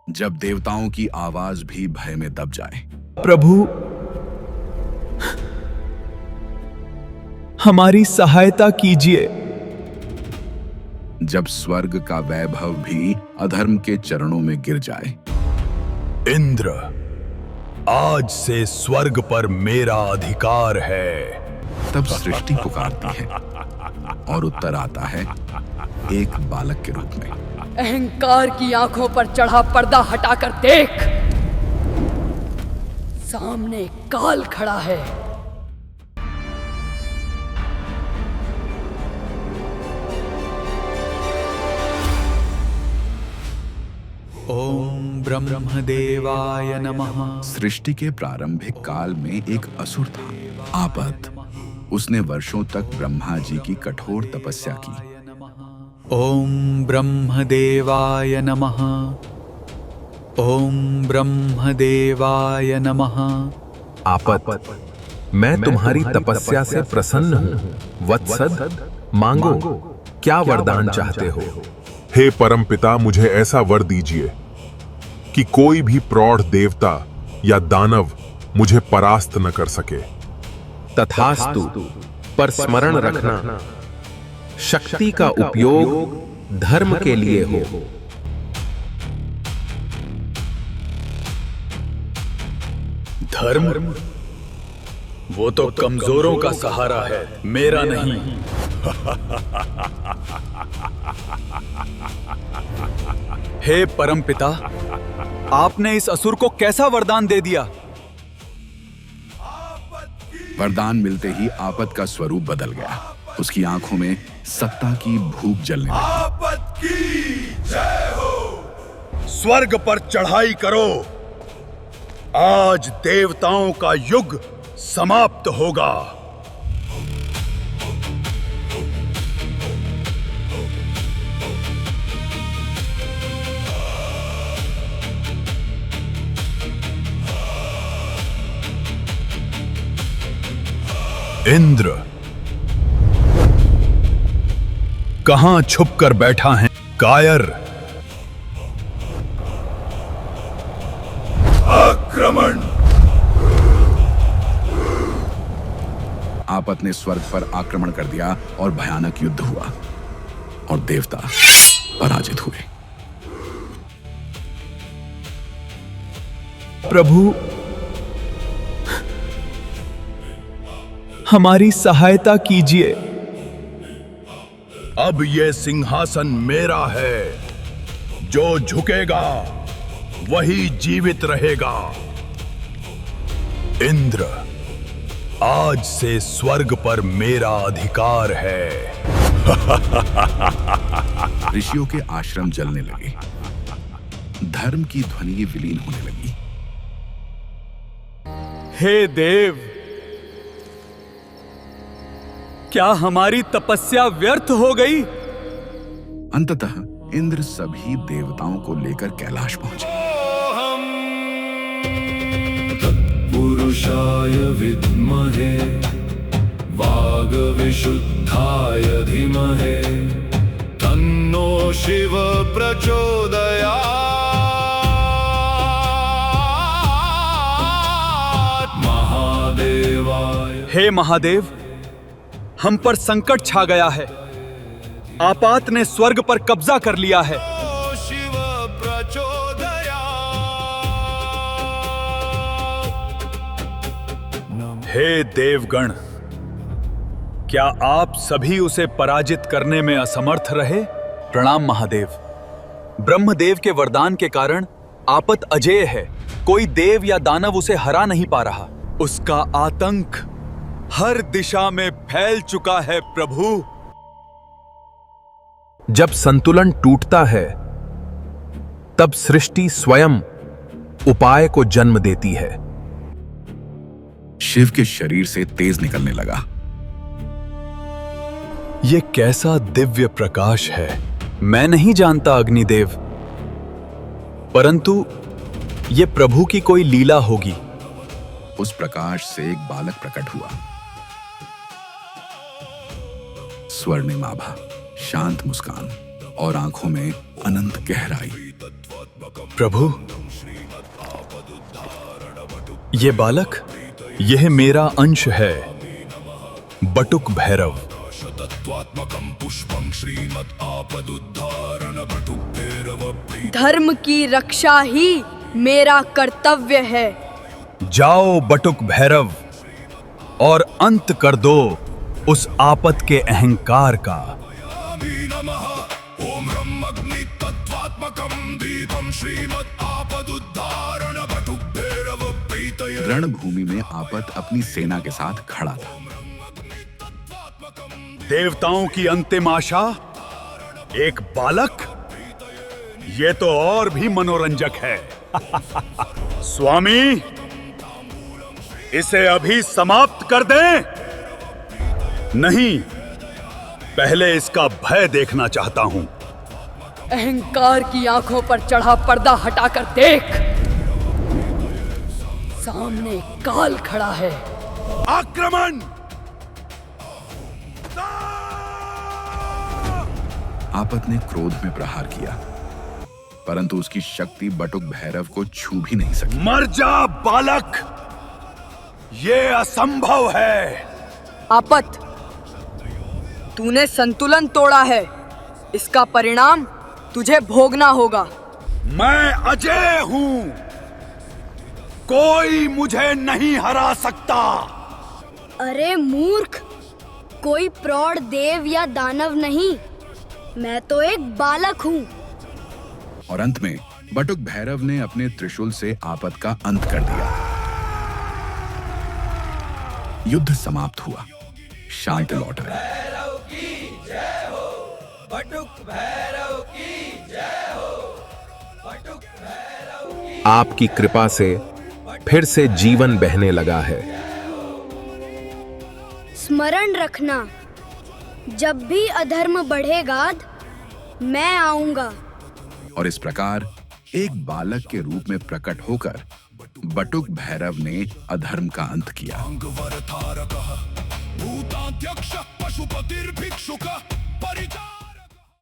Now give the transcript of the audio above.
जब देवताओं की आवाज भी भय में दब जाए। प्रभु, हमारी सहायता कीजिए। जब स्वर्ग का वैभव भी अधर्म के चरणों में गिर जाए। इंद्र, आज से स्वर्ग पर मेरा अधिकार है। तब सृष्टि पुकारती है और उत्तर आता है एक बालक के रूप में। अहंकार की आंखों पर चढ़ा पर्दा हटाकर देख, सामने काल खड़ा है। ओम ब्रह्मदेवाय नमः। सृष्टि के प्रारंभिक काल में एक असुर था, आपत। उसने वर्षों तक ब्रह्मा जी की कठोर तपस्या की। ओम ब्रह्मदेवाय नमः। ओम ब्रह्मदेवाय नमः। आपत, मैं तुम्हारी तपस्या से प्रसन्न हूँ। वत्सद, मांगो, क्या वरदान चाहते हो? हे परमपिता, मुझे ऐसा वर दीजिए कि कोई भी प्रौढ़ देवता या दानव मुझे परास्त न कर सके। तथास्तु, पर स्मरण रखना, शक्ति का उपयोग धर्म के लिए हो। धर्म? वो तो कमजोरों का सहारा है, मेरा नहीं। हे परमपिता, आपने इस असुर को कैसा वरदान दे दिया? वरदान मिलते ही आपत का स्वरूप बदल गया। उसकी आंखों में सत्ता की भूख जलने लगी। आपत की जय हो। स्वर्ग पर चढ़ाई करो। आज देवताओं का युग समाप्त होगा। इंद्र, कहां छुपकर बैठा है कायर? आक्रमण! आपत ने स्वर्ग पर आक्रमण कर दिया और भयानक युद्ध हुआ और देवता पराजित हुए। प्रभु, हमारी सहायता कीजिए। अब यह सिंहासन मेरा है। जो झुकेगा वही जीवित रहेगा। इंद्र, आज से स्वर्ग पर मेरा अधिकार है। ऋषियों के आश्रम जलने लगे। धर्म की ध्वनि विलीन होने लगी। हे देव, क्या हमारी तपस्या व्यर्थ हो गई? अंततः इंद्र सभी देवताओं को लेकर कैलाश पहुंचे। पुरुषाय विद्महे वागविशुद्धाय धीमहि तन्नो शिव प्रचोदयात्। महादेवाय। हे महादेव, हम पर संकट छा गया है। आपात ने स्वर्ग पर कब्जा कर लिया है। शिव प्रचोदयात्। हे देवगण, क्या आप सभी उसे पराजित करने में असमर्थ रहे? प्रणाम महादेव। ब्रह्मदेव के वरदान के कारण आपत अजेय है। कोई देव या दानव उसे हरा नहीं पा रहा। उसका आतंक हर दिशा में फैल चुका है प्रभु। जब संतुलन टूटता है, तब सृष्टि स्वयं उपाय को जन्म देती है। शिव के शरीर से तेज निकलने लगा। ये कैसा दिव्य प्रकाश है। मैं नहीं जानता अग्निदेव, परंतु ये प्रभु की कोई लीला होगी। उस प्रकाश से एक बालक प्रकट हुआ। स्वर्णिम आभा, शांत मुस्कान और आंखों में अनंत गहराई। प्रभु, ये बालक, यह मेरा अंश है, बटुक भैरव। धर्म की रक्षा ही मेरा कर्तव्य है। जाओ बटुक भैरव और अंत कर दो उस आपत के अहंकार का। रणभूमि में आपत अपनी सेना के साथ खड़ा था। देवताओं की अंतिम आशा एक बालक, ये तो और भी मनोरंजक है। स्वामी, इसे अभी समाप्त कर दें? नहीं, पहले इसका भय देखना चाहता हूं। अहंकार की आंखों पर चढ़ा पर्दा हटाकर देख, सामने काल खड़ा है। आक्रमण! आपत ने क्रोध में प्रहार किया, परंतु उसकी शक्ति बटुक भैरव को छू भी नहीं सकी। मर जा बालक, ये असंभव है। आपत, तूने संतुलन तोड़ा है, इसका परिणाम तुझे भोगना होगा। मैं अजय हूं, कोई मुझे नहीं हरा सकता। अरे मूर्ख, कोई प्रौढ़ देव या दानव नहीं, मैं तो एक बालक हूँ। और अंत में बटुक भैरव ने अपने त्रिशूल से आपत का अंत कर दिया। युद्ध समाप्त हुआ, शांति लौट आई। आपकी कृपा से फिर से जीवन बहने लगा है। स्मरण रखना, जब भी अधर्म बढ़ेगा मैं आऊंगा। और इस प्रकार एक बालक के रूप में प्रकट होकर बटुक भैरव ने अधर्म का अंत किया। भूताध्यक्ष पशुपतिर्भिक्षुक परिचा